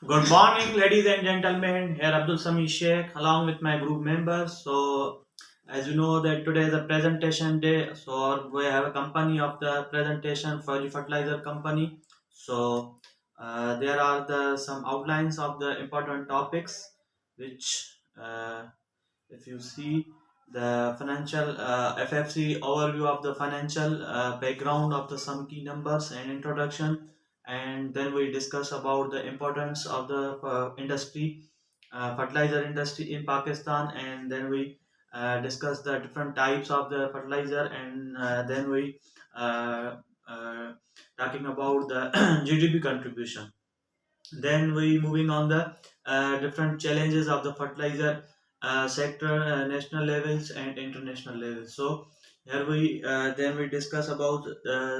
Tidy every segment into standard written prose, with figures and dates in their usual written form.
Good morning, ladies and gentlemen. Here Abdul Sami Sheikh, along with my group members. So, as you know, that today is a presentation day. So, we have a company of the presentation, Fuaji Fertilizer company. So, there are the some outlines of the important topics, which, if you see the financial FFC overview of the financial background of the some key numbers and introduction, and then we discuss about the importance of the industry, fertilizer industry in Pakistan, and then we discuss the different types of the fertilizer, and then we uh, uh, talking about the GDP contribution. Then we moving on the different challenges of the fertilizer sector, national levels and international levels. So here we then we discuss about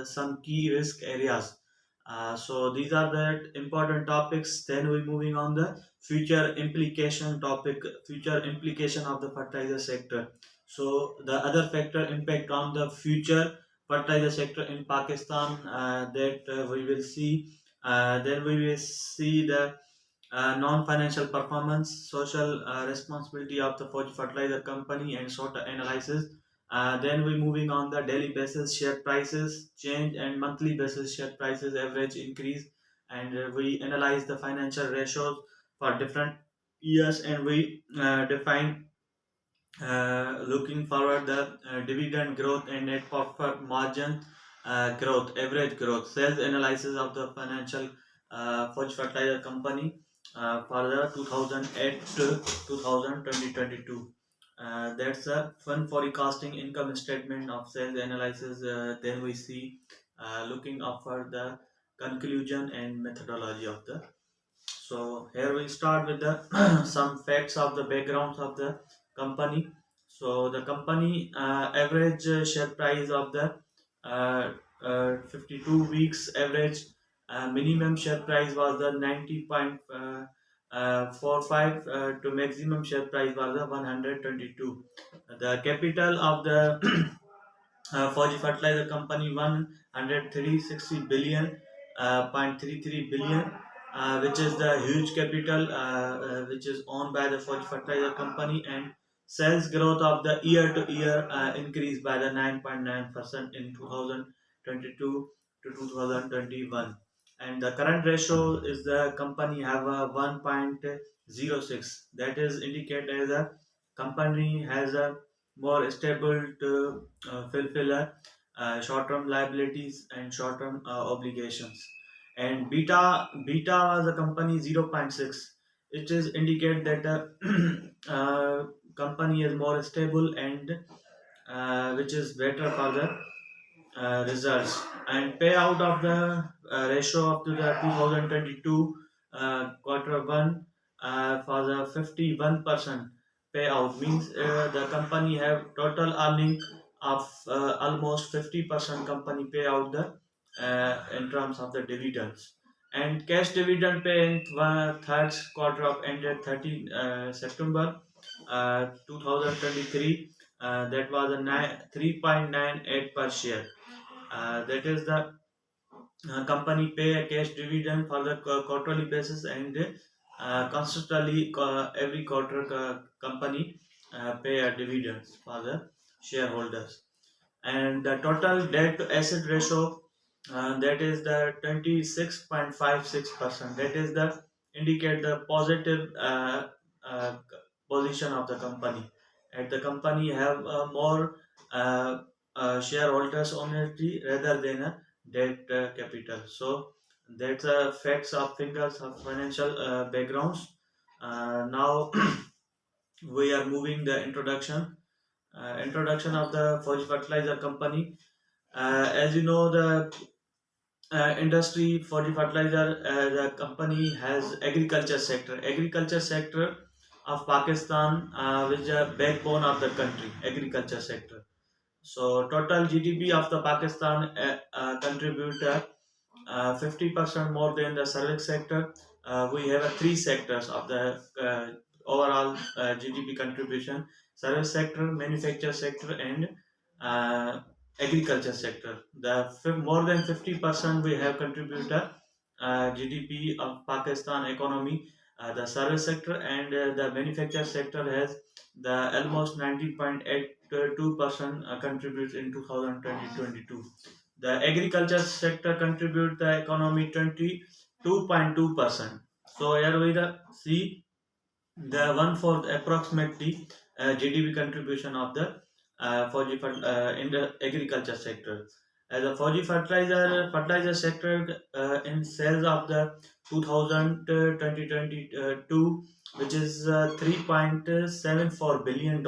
some key risk areas. So these are the important topics. Then we moving on the future implication topic, future implication of the fertilizer sector. So the other factor impact on the future fertilizer sector in Pakistan, that we will see. Then we will see the non-financial performance, social responsibility of the fertilizer company, and sort of analysis. Then we moving on the daily basis share prices change and monthly basis share prices average increase, and we analyze the financial ratios for different years, and we define looking forward the dividend growth and net profit margin growth, average growth, sales analysis of the financial Fudge Fertilizer Company for the 2008 to 2022. That's a fund forecasting income statement of sales analysis. Then we see looking up for the conclusion and methodology of the. So here we start with the some facts of the backgrounds of the company. So the company average share price of the 52 weeks average minimum share price was the 90.45 to maximum share price was the 122. The capital of the for the fertilizer company 10360 billion, 0.33 billion, which is the huge capital which is owned by the Fuaji Fertilizer company, and sales growth of the year to year increased by the 9.9% in 2022 to 2021, and the current ratio is the company have a 1.06, that is indicated as a company has a more stable to fulfill short-term liabilities and short-term obligations. And beta was a company 0.6. It is indicate that the company is more stable and which is better for the results. And payout of the ratio up to the 2022 quarter one for the 51% payout means the company have total earning of almost 50% company payout the in terms of the dividends, and cash dividend pay in third quarter of ended 30 September 2023, that was a 3.98 per share. That is the company pay a cash dividend for the quarterly basis, and constantly every quarter company pay a dividends for the shareholders. And the total debt to asset ratio, that is the 26.56%, that is the indicate the positive uh, position of the company, and the company have more shareholders only rather than a debt capital. So that's facts of fingers of financial backgrounds. Now we are moving the introduction of the Forge Fertilizer Company. As you know, the industry for the fertilizer, the company has agriculture sector. Agriculture sector of Pakistan, which is a backbone of the country. Agriculture sector. So total GDP of the Pakistan contribute 50% more than the service sector. We have three sectors of the overall GDP contribution: service sector, manufacture sector, and uh, agriculture sector. The more than 50% we have contributed GDP of Pakistan economy, the service sector and the manufacture sector has the almost 19.82% contributes in 2022. The agriculture sector contribute the economy 22.2%. So here we see the one fourth approximately GDP contribution of the Fuaji in the agriculture sector. As a Fuaji fertilizer sector in sales of the 2022, which is $3.74 billion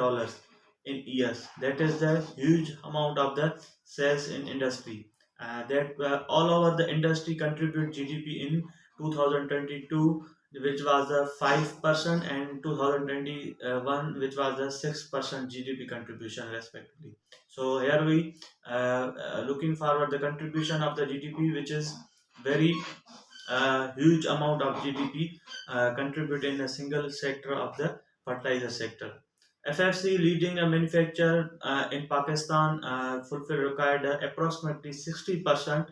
in years. That is the huge amount of the sales in industry. That all over the industry contribute GDP in 2022, which was the 5%, and 2021, which was the 6% GDP contribution respectively. So here we looking forward the contribution of the GDP, which is very huge amount of GDP contribute in a single sector of the fertilizer sector. FFC leading a manufacturer in Pakistan fulfill required approximately 60%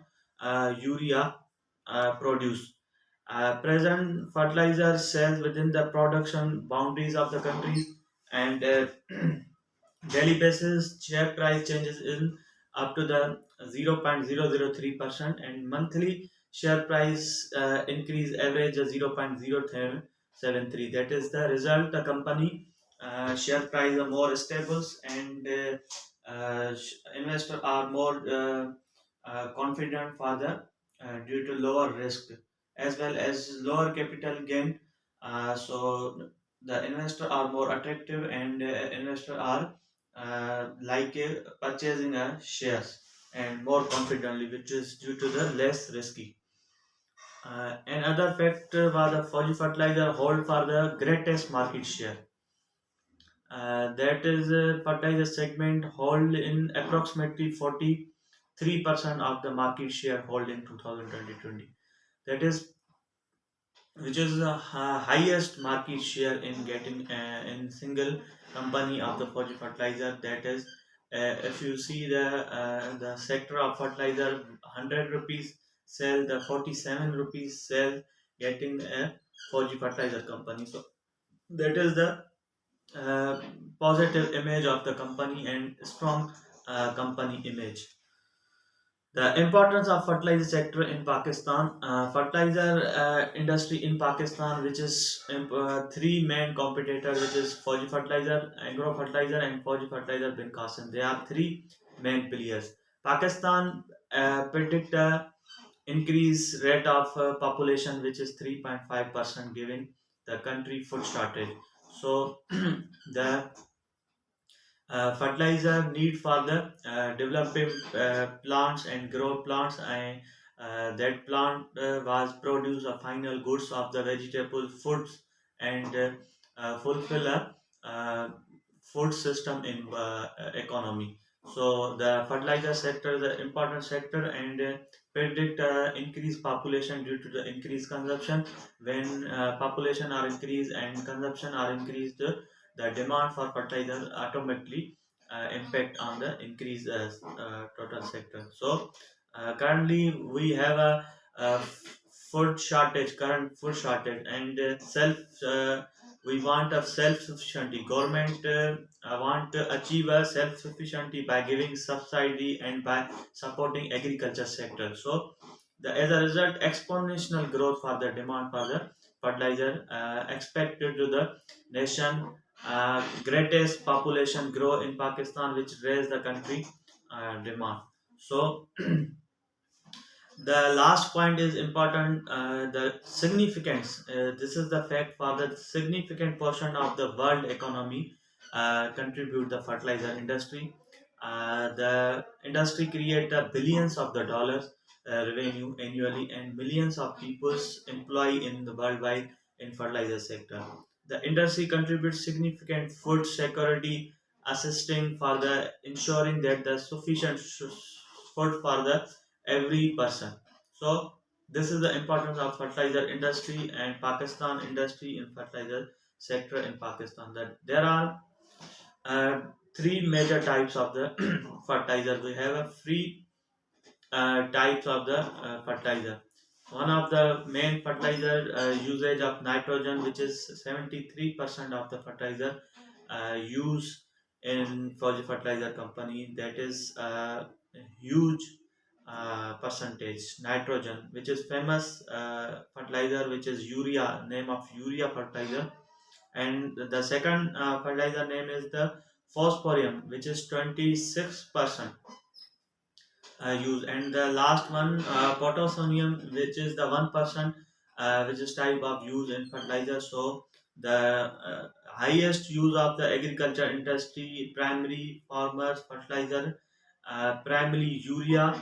urea produce. Present fertilizer sales within the production boundaries of the country, and daily basis share price changes in up to the 0.003%, and monthly share price increase average 0.073. That is the result the company share price are more stable, and investors are more confident for the due to lower risk as well as lower capital gain. So the investor are more attractive, and investor are like purchasing shares and more confidently, which is due to the less risky. Another factor was the Fuji fertilizer hold for the greatest market share. That is fertilizer segment hold in approximately 43% of the market share hold in 2020. That is which is the highest market share in getting in single company of the fertilizer. That is if you see the sector of fertilizer, 100 rupees sell the 47 rupees sell getting a fertilizer company. So that is the uh, positive image of the company and strong company image. The importance of fertilizer sector in Pakistan, fertilizer industry in Pakistan, which is three main competitors, which is Fuji Fertilizer, Agro Fertilizer, and Fuji Fertilizer Bin Qasim. They are three main players. Pakistan predict a increase rate of population, which is 3.5%, giving the country food shortage. So the fertilizer need for the developing plants and grow plants, and that plant was produce a final goods of the vegetable foods, and fulfill a food system in economy. So the fertilizer sector is an important sector, and predict increased population due to the increased consumption. When population are increased and consumption are increased, the demand for fertilizer automatically impact on the increase total sector. So currently we have a food shortage, current food shortage, and self we want a self-sufficiency. Government want to achieve a self-sufficiency by giving subsidy and by supporting agriculture sector. So as a result, exponential growth for the demand for the fertilizer expected to the nation. Greatest population grow in Pakistan, which raise the country demand. So the last point is important. The significance. This is the fact for the significant portion of the world economy contribute the fertilizer industry. The industry create billions of the dollars revenue annually, and millions of people's employ in the worldwide in fertilizer sector. The industry contributes significant food security, assisting for the ensuring that the sufficient food for the every person. So this is the importance of fertilizer industry and Pakistan industry in fertilizer sector in Pakistan. That there are uh, three major types of the fertilizer. We have a three types of the fertilizer. one of the main fertilizer usage of nitrogen, which is 73% of the fertilizer use in Fuaji Fertilizer company. That is a huge percentage. Nitrogen, which is famous fertilizer, which is urea, name of urea fertilizer, and the second fertilizer name is the phosphorium, which is 26% use, and the last one potassium, which is the 1%, which is type of use in fertilizer. So the highest use of the agriculture industry, primary farmers fertilizer, primarily urea,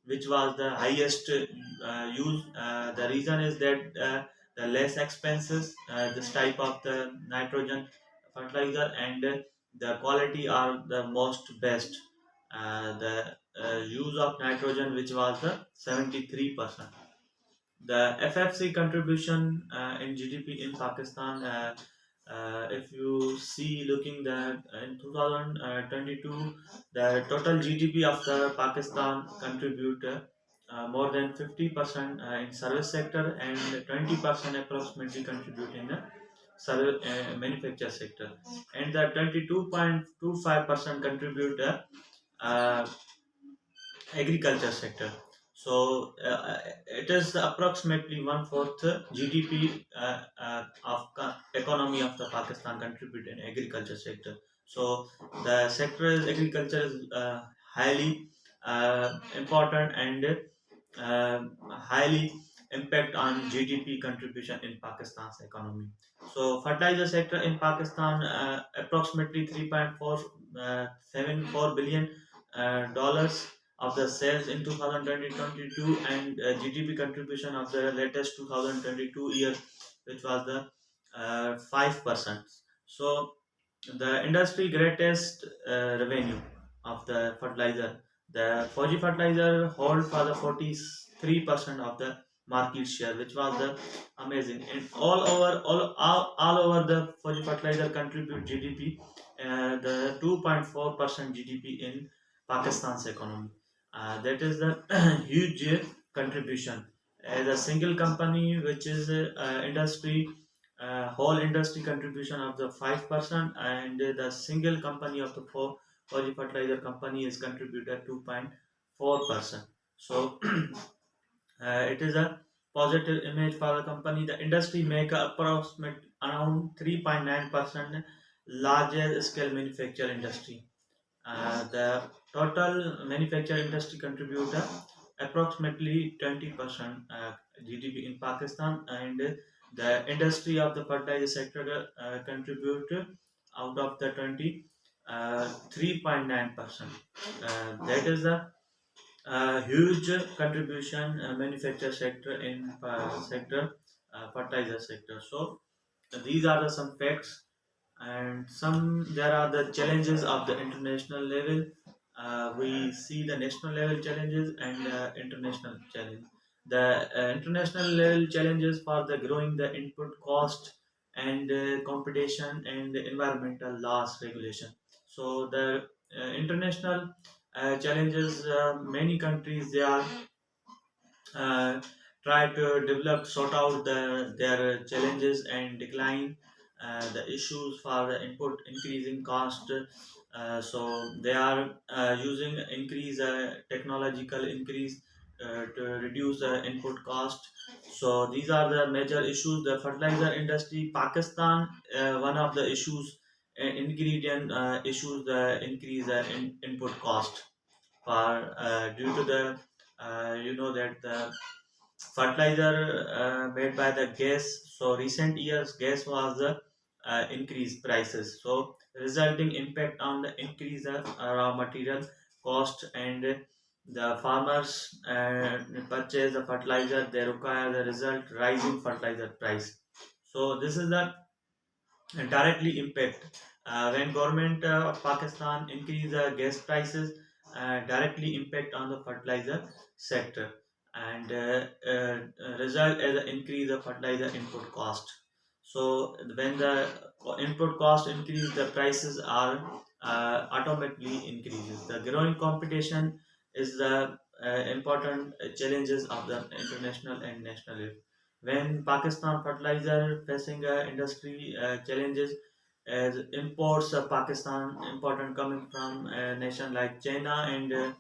which was the highest use. The reason is that the less expenses this type of the nitrogen fertilizer, and the quality are the most best. The use of nitrogen, which was the 73%. The FFC contribution in GDP in Pakistan, if you see looking that in 2022, the total GDP of the Pakistan contribute more than 50% in service sector, and 20% approximately contribute in the service manufacture sector, and the 22.25% contribute uh, agriculture sector. So it is approximately one fourth GDP of economy of the Pakistan contribute in agriculture sector. So the sector is agriculture is highly important, and highly impact on GDP contribution in Pakistan's economy. So fertilizer sector in Pakistan approximately 3.474 billion dollars of the sales in 2022, and GDP contribution of the latest 2022 year, which was the 5%. So the industry greatest revenue of the fertilizer, the Fuji Fertilizer hold for the 43% of the market share, which was the amazing. And all over the Fuji Fertilizer contribute GDP, the 2.4% GDP in Pakistan's economy. That is the huge contribution. As a single company, which is industry, whole industry contribution of the 5%, and the single company of the Fuji Fertilizer company is contributed 2.4%. So it is a positive image for the company. The industry make approximate around 3.9% larger scale manufacture industry. The total manufacturing industry contribute approximately 20% GDP in Pakistan, and the industry of the fertilizer sector contribute out of the 20 3.9%. That is a huge contribution manufacture sector in sector fertilizer sector. So these are the some facts, and some there are the challenges of the international level. We see the national level challenges and international challenge. The international level challenges for the growing the input cost, and competition, and environmental laws regulation. So the international challenges, many countries they are uh, try to develop sort out their challenges and decline the issues for the input increasing cost. So they are using increase technological increase to reduce the input cost. So these are the major issues. The fertilizer industry Pakistan, one of the issues, ingredient issues, the increase input cost for due to the you know that the fertilizer made by the gas. So recent years gas was the increased prices, so resulting impact on the increase of raw material cost, and the farmers purchase the fertilizer, they require the result rising fertilizer price. So this is the directly impact when government of Pakistan increase gas prices, directly impact on the fertilizer sector, and result as an increase of fertilizer input cost. So when the input cost increase, the prices are automatically increases. The growing competition is the important challenges of the international and national level. When Pakistan fertilizer facing industry challenges as imports of Pakistan important coming from a nation like China and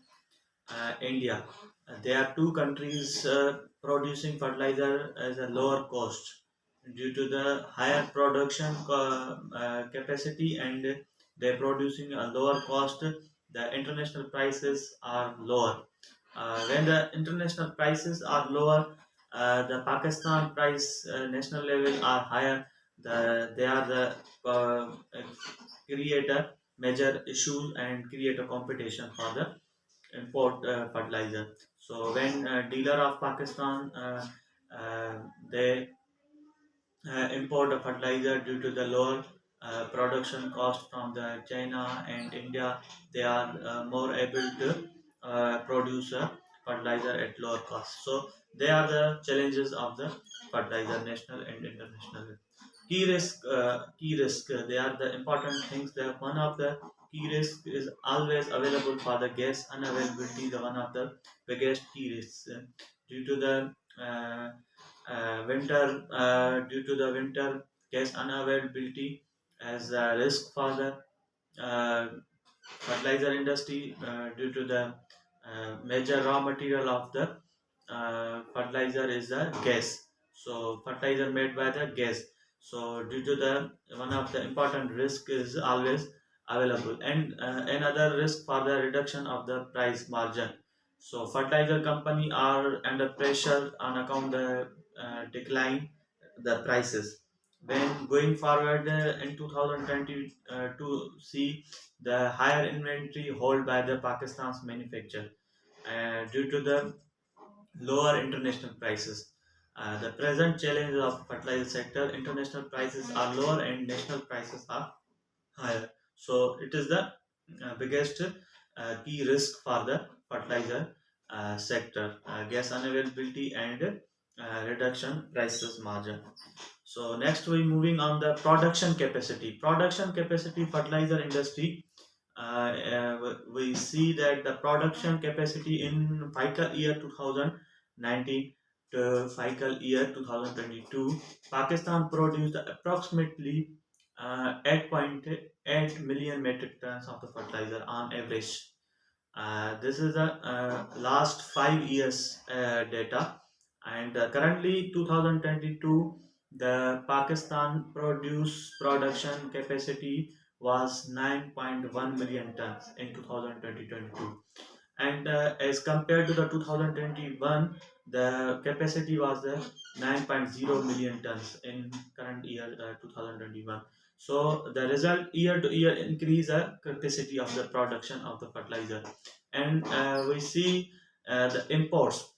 India. There are two countries producing fertilizer as a lower cost due to the higher production capacity, and they're producing a lower cost. The international prices are lower. When the international prices are lower, the Pakistan price national level are higher. They are the create a major issue and create a competition for the import fertilizer. So when dealer of Pakistan they import the fertilizer due to the lower production cost from the China and India, they are more able to produce fertilizer at lower cost. So they are the challenges of the fertilizer national and international. Key risk, they are the important things. That one of the key risk is always available for the gas unavailability. The one of the biggest key risks due to the due to the winter gas unavailability as a risk for the uh, fertilizer industry due to the major raw material of the fertilizer is the gas. So fertilizer made by the gas. So due to the one of the important risk is always available, and another risk for the reduction of the price margin. So fertilizer company are under pressure on account the decline the prices. When going forward in 2020 to see the higher inventory held by the Pakistan's manufacturer due to the lower international prices. The present challenge of fertilizer sector, international prices are lower and national prices are higher. So it is the biggest key risk for the fertilizer sector, gas unavailability and reduction prices margin. So next we moving on the production capacity. Production capacity fertilizer industry. We see that the production capacity in fiscal year 2019 to fiscal year 2022, Pakistan produced approximately 8.8 million metric tons of the fertilizer on average. This is the last 5 years data, and currently 2022, the Pakistan production capacity was 9.1 million tons in 2022, and as compared to the 2021, the capacity was the 9.0 million tons in current year 2021. So the result year to year increase the capacity of the production of the fertilizer. And we see the imports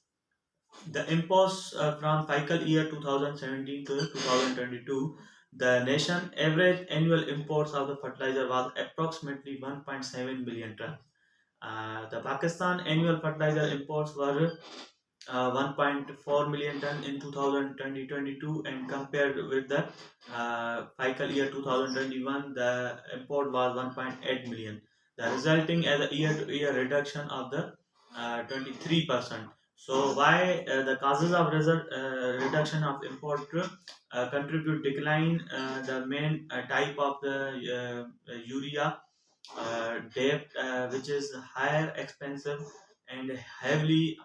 from fiscal year 2017 to 2022, the nation average annual imports of the fertilizer was approximately 1.7 million tons. The Pakistan annual fertilizer imports were 1.4 million ton in 2022, and compared with the fiscal year 2021, the import was 1.8 million, the resulting as a year-to-year reduction of the 23%. So why the causes of reduction of import contribute decline, the main type of the urea debt, which is higher expensive and highly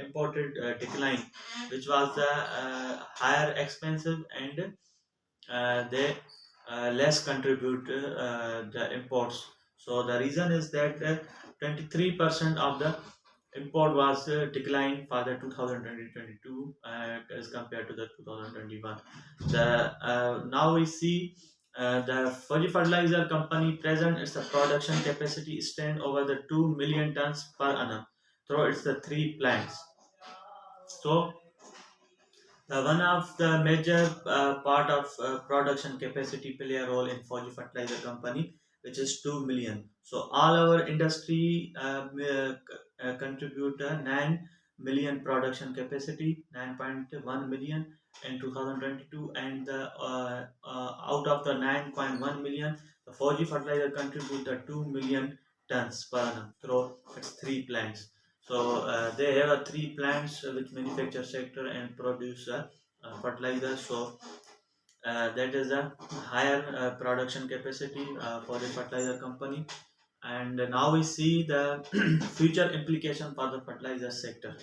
imported decline, which was the higher expensive, and they less contribute the imports. So the reason is that 23% of the import was declined for the 2022 as compared to the 2021. The now we see the Fuaji Fertilizer company present its production capacity stand over the 2 million tons per annum through its the three plants. So one of the major part of production capacity play a role in Fuji Fertilizer Company, which is 2 million. So all our industry contribute 9 million production capacity, 9.1 million in 2022, and out of the 9.1 million, the Fuji Fertilizer contribute the 2 million tons per annum through its three plants. So they have three plants which manufacture sector and produce fertilizer. So that is a higher production capacity for a fertilizer company. And now we see the future implication for the fertilizer sector.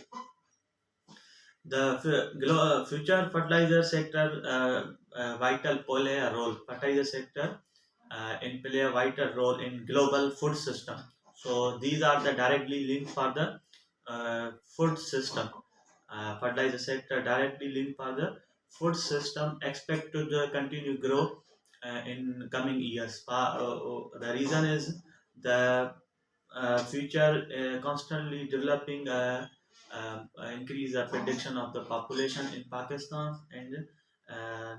The future fertilizer sector vital play a role. Fertilizer sector in play a vital role in global food system. So these are the directly linked for the food system. Fertilizer sector directly linked for the food system expect to continue grow in coming years. The reason is the future constantly developing increase the prediction of the population in Pakistan and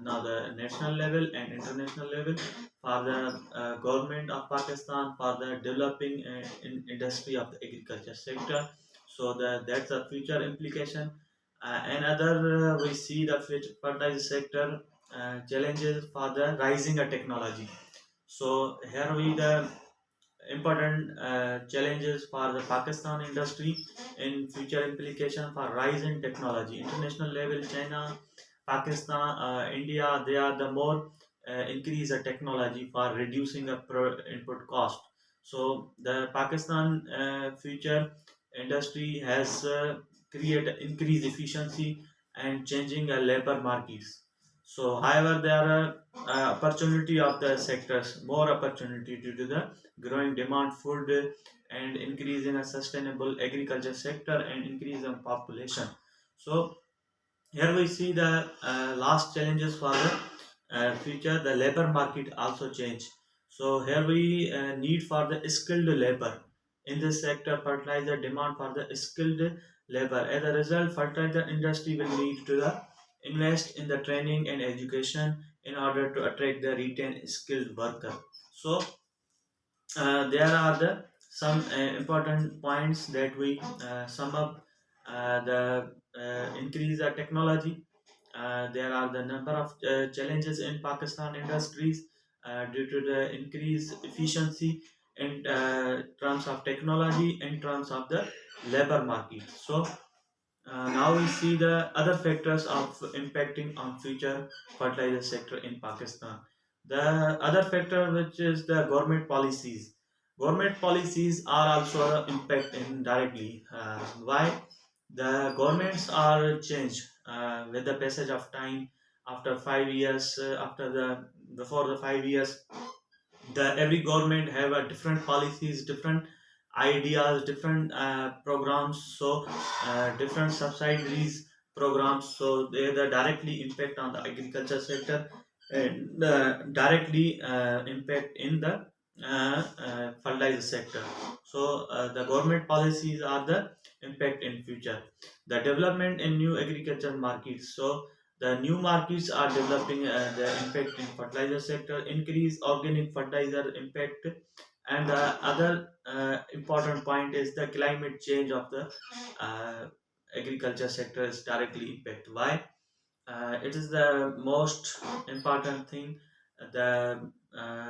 now the national level and international level for the government of Pakistan for the developing industry of the agriculture sector. So that's a future implication. Another we see the future fertilizer sector challenges for the rising technology. So here we the important challenges for the Pakistan industry in future implication for rise in technology. International level, China, Pakistan, India, they are the more increase the technology for reducing the input cost. So the Pakistan future industry has created increased efficiency and changing labor markets. So, however, there are opportunity of the sectors, more opportunity due to the growing demand food and increase in a sustainable agriculture sector and increase in population. So here we see the last challenges for the future. The labor market also change. So here we need for the skilled labor in this sector. Fertilizer demand for the skilled labor. As a result, fertilizer industry will need to the invest in the training and education in order to attract the retain skilled worker. So there are the some important points that we sum up. The increase the technology. There are the number of challenges in Pakistan industries due to the increased efficiency in terms of technology, in terms of the labor market. So now we see the other factors of impacting on future fertilizer sector in Pakistan. The other factor which is the government policies. Government policies are also impact indirectly. Why? The governments are changed with the passage of time. After 5 years, after the before the 5 years, the every government have a different policies, different ideas, different programs. So different subsidiaries programs, so they the directly impact on the agriculture sector and directly impact in the fertilizer sector. So the government policies are the impact in future. The development in new agriculture markets. So the new markets are developing the impact in fertilizer sector, increase organic fertilizer impact, and the other important point is the climate change of the uh, agriculture sector is directly impact. Why? It is the most important thing. The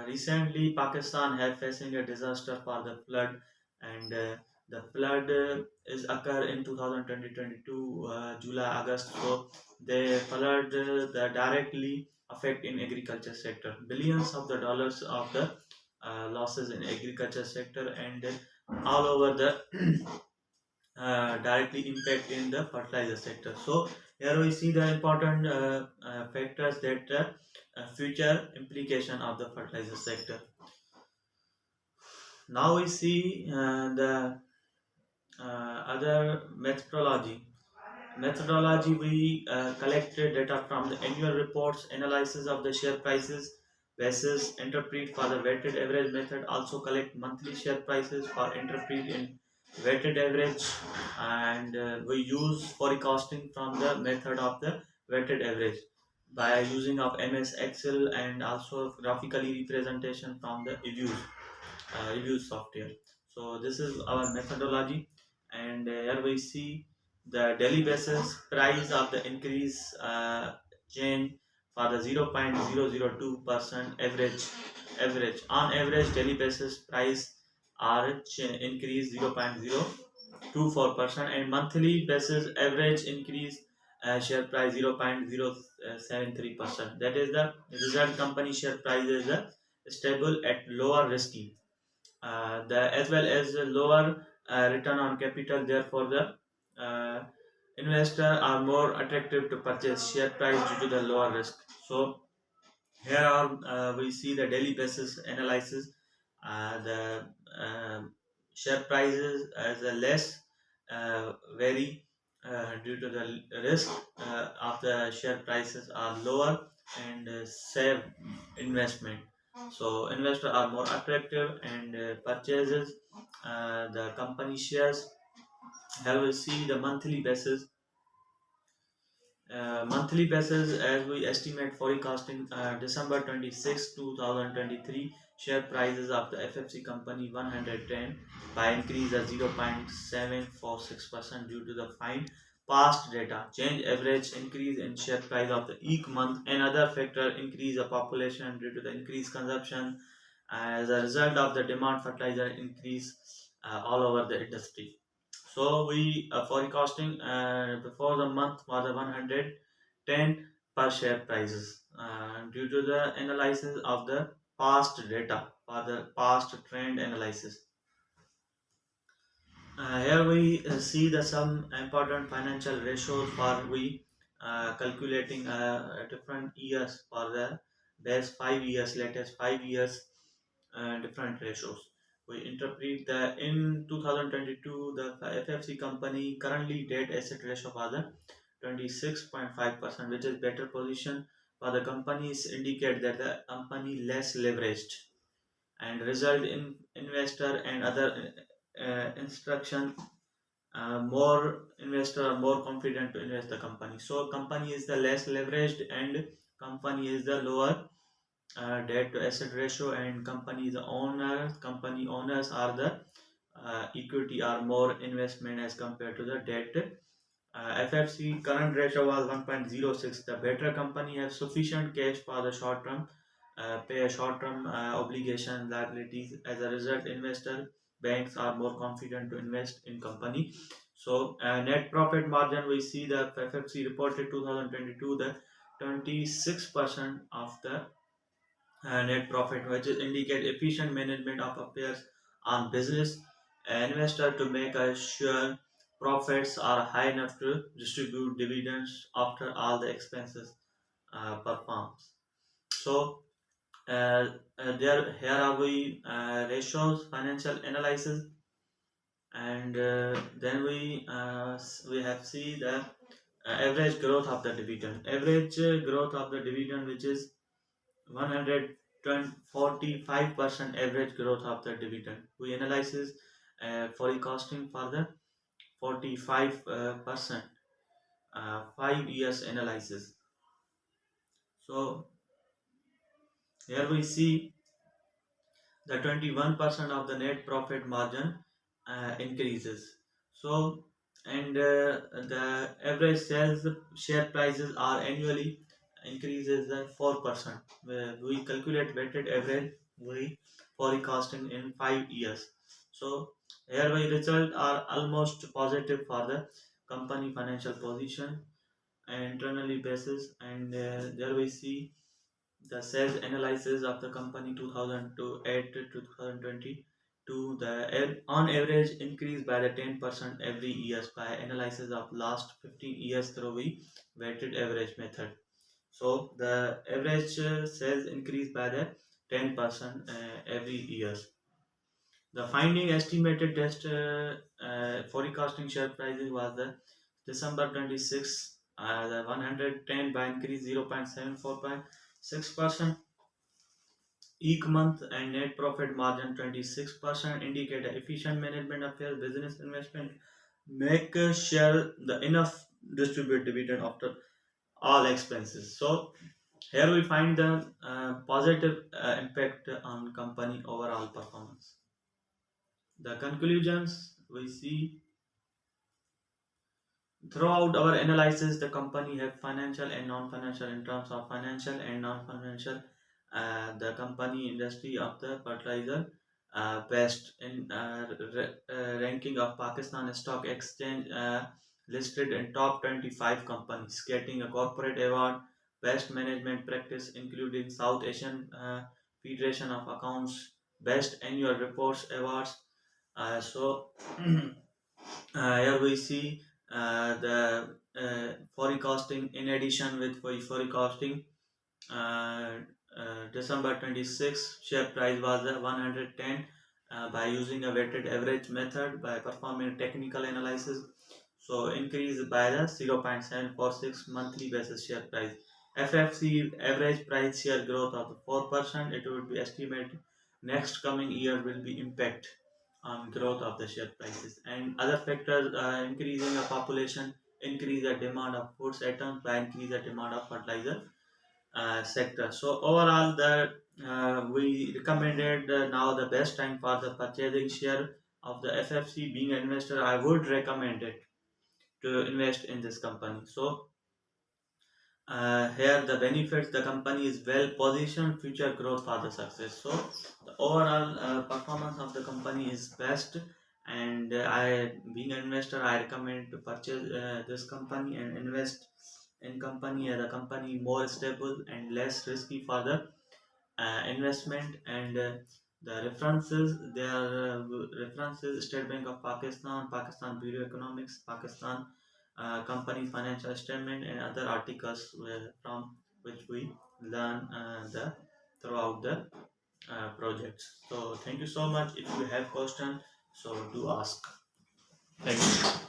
recently Pakistan have facing a disaster for the flood, and the flood is occur in 2022 July August. So they flood the directly affect in agriculture sector. Billions of the dollars of the losses in agriculture sector and all over the directly impact in the fertilizer sector. So here we see the important factors that future implication of the fertilizer sector. Now we see the other methodology. Methodology, we collected data from the annual reports, analysis of the share prices, basis interpret for the weighted average method, also collect monthly share prices for interpret in weighted average, and we use forecasting from the method of the weighted average by using of MS Excel and also graphically representation from the review software. So this is our methodology, and here we see the daily basis price of the increase change for the 0.002% average on average daily basis price are increase 0.002%. 0.24% and monthly basis average increase share price 0.073%. That is the result. Company share price is stable at lower risky, as well as a lower return on capital. Therefore, the investor are more attractive to purchase share price due to the lower risk. So here are we see the daily basis analysis. The share prices as a less vary due to the risk of the share prices are lower and save investment. So investors are more attractive and purchases the company shares. Here we see the monthly basis as we estimate forecasting December 26, 2023 share prices of the FFC company 110 by increase of 0.746% due to the fine past data change average increase in share price of the each month and other factor increase of population due to the increased consumption as a result of the demand fertilizer increase all over the industry. So we forecasting before the month for the 110 per share prices due to the analysis of the past data for the past trend analysis. Here we see the some important financial ratios for we calculating different years for the best 5 years, latest 5 years, different ratios. We interpret the in 2022 the FFC company currently debt asset ratio for the 26.5%, which is better position for the companies indicate that the company less leveraged and result in investor and other instruction more investor are more confident to invest the company. So company is the less leveraged and company is the lower debt to asset ratio and company owners are the equity are more investment as compared to the debt. FFC current ratio was 1.06. The better company has sufficient cash for the short term pay a short term obligation liabilities. As a result, investor banks are more confident to invest in company. So net profit margin we see the FFC reported 2022 the 26% of the net profit, which is indicate efficient management of affairs on business. An investor to make sure profits are high enough to distribute dividends after all the expenses performs. So there here are we ratios financial analysis and then we have see the average growth of the dividend growth of the dividend, which is 145% average growth of the dividend. We analysis forecasting for the 45% 5 years analysis. So here we see the 21% of the net profit margin increases. So and the average sales share prices are annually increases at 4%. We calculate weighted average we forecasting in 5 years. So here we result are almost positive for the company financial position and internally basis and there we see the sales analysis of the company 2008 to 2022 the on average increase by the 10% every years by analysis of last 15 years through the weighted average method. So the average sales increase by the 10% every years. The finding estimated test forecasting share prices was the December 26, the 110 by increase 0.746% each month and net profit margin 26% indicate a efficient management of your business investment. Make share the enough distribute dividend after all expenses. So here we find the positive impact on company overall performance. The conclusions we see throughout our analysis, the company have financial and non-financial. In terms of financial and non-financial, the company industry of the fertilizer best in ranking of Pakistan Stock Exchange, listed in top 25 companies, getting a corporate award, best management practice, including South Asian Federation of Accounts, best annual reports awards. So here we see the forecasting. In addition with forecasting, uh, December 26, share price was 110 by using a weighted average method by performing technical analysis. So increased by the 0.746 monthly basis share price. FFC average price share growth of 4%. It would be estimated next coming year will be impact on growth of the share prices, and other factors, increasing the population, increase the demand of food items by increase the demand of fertilizer sector. So overall, the we recommended now the best time for the purchasing share of the FFC. Being an investor, I would recommend it to invest in this company. So here the benefits, the company is well positioned future growth for the success. So the overall performance of the company is best, and I, being an investor, I recommend to purchase this company and invest in company as a company more stable and less risky for the investment. And the references, there are references: State Bank of Pakistan, Pakistan Bureau of Economics, Pakistan company financial statement, and other articles from which we learn the throughout the projects. So thank you so much. If you have question, so do ask. Thank you.